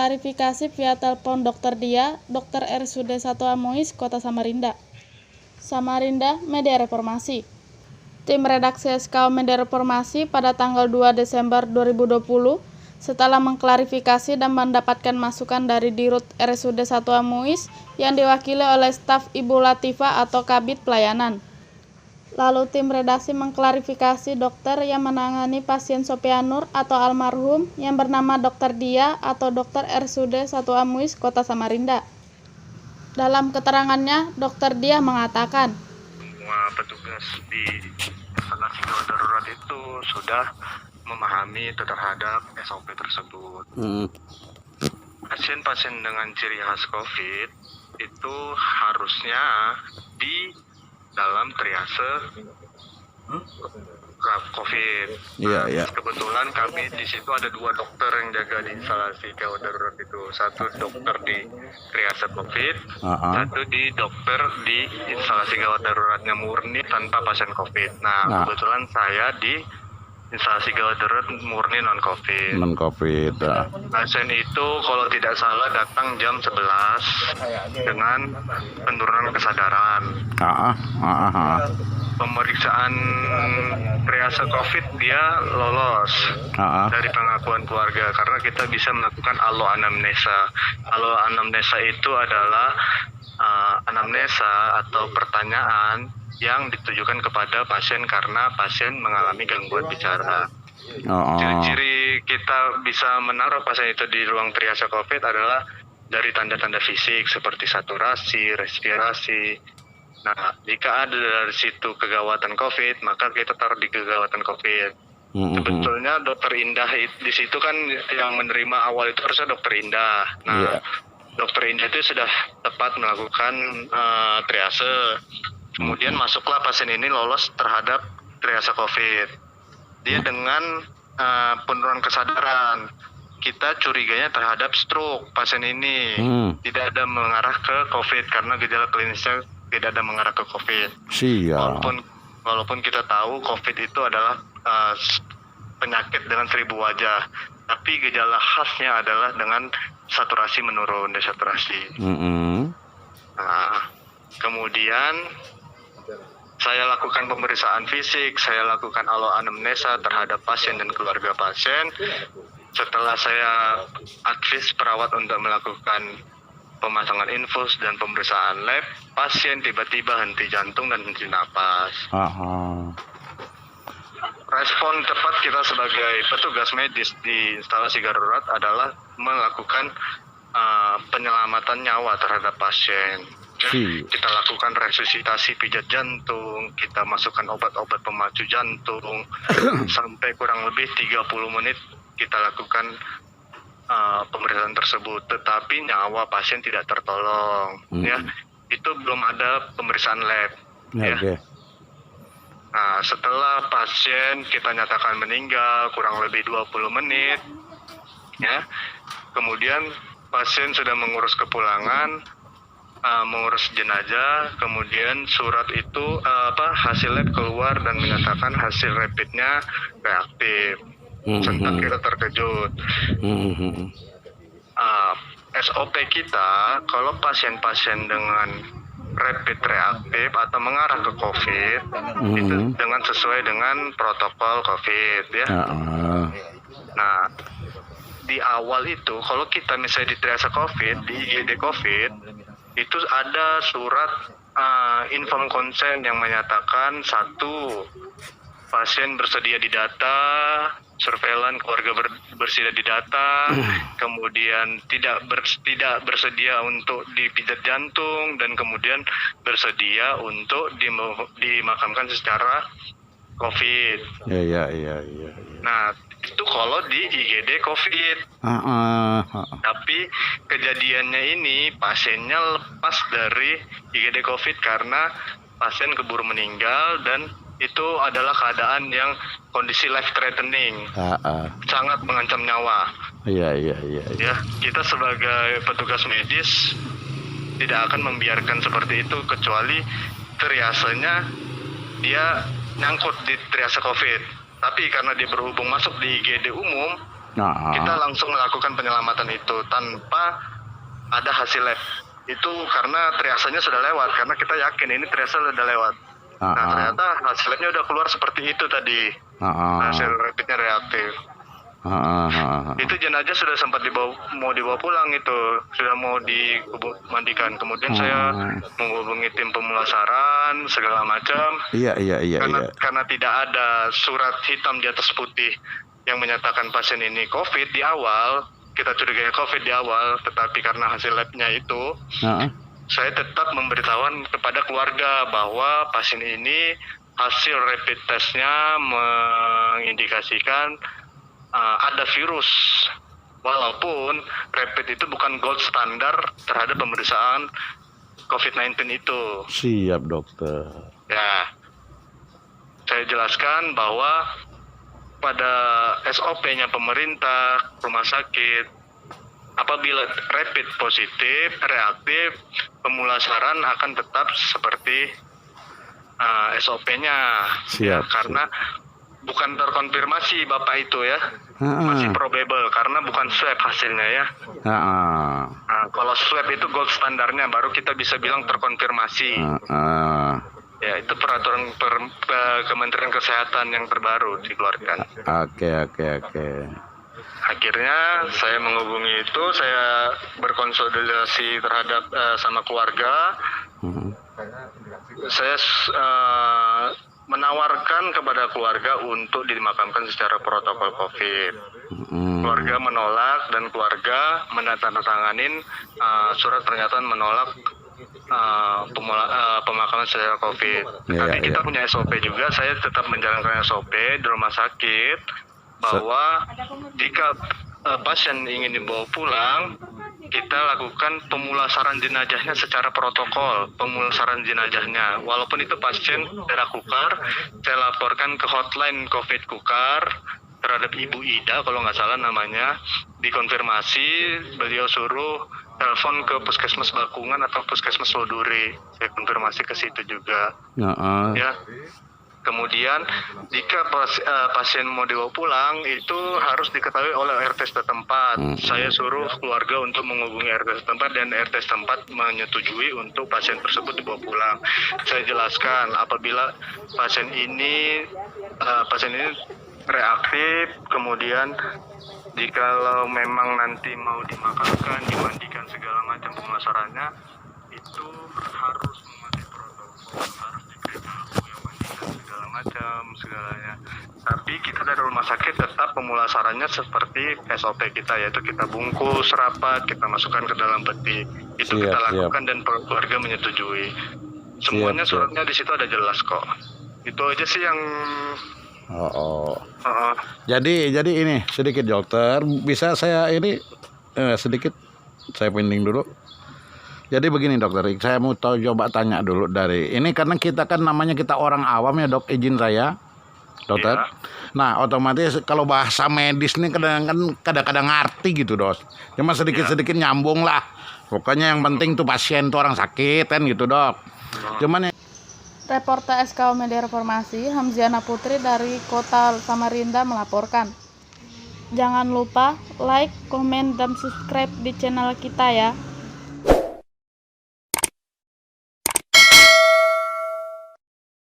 mengklarifikasi via telepon Dr. Dia, Dr. RSUD 1 Amuis, Kota Samarinda. Samarinda, Media Reformasi. Tim redaksi SKO Media Reformasi pada tanggal 2 Desember 2020 setelah mengklarifikasi dan mendapatkan masukan dari Dirut RSUD 1 Amuis yang diwakili oleh staf Ibu Latifah atau Kabid Pelayanan. Lalu tim redaksi mengklarifikasi dokter yang menangani pasien Sopianur atau almarhum yang bernama Dr. Dia atau Dr. RSUD 1 Amuis, Kota Samarinda. Dalam keterangannya, Dr. Dia mengatakan, semua petugas di instalasi gawat darurat itu sudah memahami terhadap SOP tersebut. Pasien-pasien dengan ciri khas COVID itu harusnya di dalam triase COVID. Iya. Kebetulan kami di situ ada 2 dokter yang jaga di instalasi gawat darurat itu. Satu dokter di triase COVID, satu di dokter di instalasi gawat daruratnya murni tanpa pasien COVID. Nah, kebetulan saya di instalasi gawat darurat murni non-COVID. Non-COVID. Pasien itu kalau tidak salah datang jam 11 dengan penurunan kesadaran. Pemeriksaan triase COVID dia lolos dari pengakuan keluarga karena kita bisa melakukan aloanamnesa. Aloanamnesa itu adalah anamnesa atau pertanyaan yang ditujukan kepada pasien karena pasien mengalami gangguan bicara. Ciri-ciri kita bisa menaruh pasien itu di ruang triase COVID adalah dari tanda-tanda fisik seperti saturasi, respirasi. Nah, jika ada dari situ kegawatan COVID, maka kita taruh di kegawatan COVID. Sebetulnya Dokter Indah di situ kan yang menerima awal itu harusnya Dokter Indah. Nah, Dokter Indah itu sudah tepat melakukan triase. Kemudian masuklah pasien ini lolos terhadap triase COVID. Dia dengan penurunan kesadaran. Kita curiganya terhadap stroke pasien ini. Tidak ada mengarah ke COVID karena gejala klinisnya tidak ada mengarah ke COVID. Walaupun kita tahu COVID itu adalah penyakit dengan 1000 wajah. Tapi gejala khasnya adalah dengan saturasi menurun, desaturasi. Nah, kemudian saya lakukan pemeriksaan fisik, saya lakukan aloanamnesa terhadap pasien dan keluarga pasien. Setelah saya advis perawat untuk melakukan pemasangan infus dan pemeriksaan lab, pasien tiba-tiba henti jantung dan henti napas. Respon cepat kita sebagai petugas medis di instalasi darurat adalah melakukan penyelamatan nyawa terhadap pasien. Kita lakukan resusitasi pijat jantung, kita masukkan obat-obat pemacu jantung, sampai kurang lebih 30 menit kita lakukan pemeriksaan tersebut, tetapi nyawa pasien tidak tertolong. Ya, itu belum ada pemeriksaan lab. Nah, setelah pasien kita nyatakan meninggal kurang lebih 20 menit, ya, kemudian pasien sudah mengurus kepulangan, mengurus jenazah, kemudian surat itu hasil lab keluar dan menyatakan hasil rapidnya reaktif. Sontak kita terkejut. SOP kita kalau pasien-pasien dengan rapid reaktif atau mengarah ke COVID itu dengan sesuai dengan protokol COVID, ya. Nah, di awal itu kalau kita misalnya di triase COVID, di IGD COVID itu ada surat inform consent yang menyatakan satu, pasien bersedia didata, surveillance keluarga bersedia didata, kemudian tidak bersedia untuk dipijat jantung, dan kemudian bersedia untuk dimakamkan secara COVID. Iya. Nah, itu kalau di IGD COVID. Tapi kejadiannya ini pasiennya lepas dari IGD COVID karena pasien keburu meninggal dan itu adalah keadaan yang kondisi life threatening, sangat mengancam nyawa. Iya. Ya, kita sebagai petugas medis tidak akan membiarkan seperti itu kecuali triasenya dia nyangkut di triase COVID. Tapi karena dia berhubung masuk di IGD umum, Kita langsung melakukan penyelamatan itu tanpa ada hasil lab. Itu karena triasenya sudah lewat, karena kita yakin ini triase sudah lewat. Nah ternyata hasil labnya udah keluar seperti itu tadi. Hasil rapidnya reaktif. Itu jenazah sudah sempat mau dibawa pulang, itu sudah mau dimandikan. Kemudian saya menghubungi tim pemulasaran segala macam. Karena tidak ada surat hitam di atas putih yang menyatakan pasien ini COVID di awal, kita curigai COVID di awal, tetapi karena hasil labnya itu, saya tetap memberitahuan kepada keluarga bahwa pasien ini hasil rapid testnya mengindikasikan ada virus, walaupun rapid itu bukan gold standar terhadap pemeriksaan COVID-19 itu. Siap dokter. Ya, saya jelaskan bahwa pada SOP-nya pemerintah, rumah sakit, apabila rapid positif, reaktif, pemulasaran akan tetap seperti SOP-nya. Siap. Ya, karena bukan terkonfirmasi Bapak itu ya, masih probable karena bukan swab hasilnya ya. Nah, kalau swab itu gold standarnya, baru kita bisa bilang terkonfirmasi. Ya, itu peraturan Kementerian Kesehatan yang terbaru dikeluarkan. Oke. Akhirnya saya menghubungi itu, saya berkonsolidasi terhadap sama keluarga. Saya menawarkan kepada keluarga untuk dimakamkan secara protokol COVID. Keluarga menolak dan keluarga menandatanganin surat pernyataan menolak pemakaman secara COVID. Tapi kita punya SOP juga, saya tetap menjalankan SOP di rumah sakit bahwa jika pasien ingin dibawa pulang, kita lakukan pemulasaran jenazahnya secara protokol, pemulasaran jenazahnya. Walaupun itu pasien darah kukar, saya laporkan ke hotline COVID kukar terhadap Ibu Ida, kalau nggak salah namanya, dikonfirmasi, beliau suruh telepon ke Puskesmas Bakungan atau Puskesmas Lodure. Saya konfirmasi ke situ juga. Ya. Kemudian jika pasien mau dibawa pulang, itu harus diketahui oleh RT setempat. Saya suruh keluarga untuk menghubungi RT setempat dan RT setempat menyetujui untuk pasien tersebut dibawa pulang. Saya jelaskan apabila pasien ini reaktif, kemudian jikalau memang nanti mau dimakamkan, dimandikan segala macam pemulasarannya, itu harus mematuhi protokol, harus diberitahu yang mandikan segala macam segalanya. Tapi kita dari rumah sakit tetap pemulasarannya seperti SOP kita, yaitu kita bungkus rapat, kita masukkan ke dalam peti. Itu kita lakukan dan keluarga menyetujui. Semuanya suratnya di situ ada jelas kok. Itu aja sih yang Jadi ini sedikit dokter, bisa saya ini sedikit saya pending dulu. Jadi begini dokter, saya mau coba tanya dulu dari ini, karena kita kan namanya kita orang awam ya dok, izin saya dokter. Nah otomatis kalau bahasa medis nih kadang-kadang ngerti gitu dok, cuma sedikit-sedikit nyambung lah. Pokoknya yang penting tuh pasien tuh orang sakit kan gitu dok. Cuman Reporter SKO Media Reformasi, Hamziana Putri dari Kota Samarinda melaporkan. Jangan lupa like, komen, dan subscribe di channel kita ya.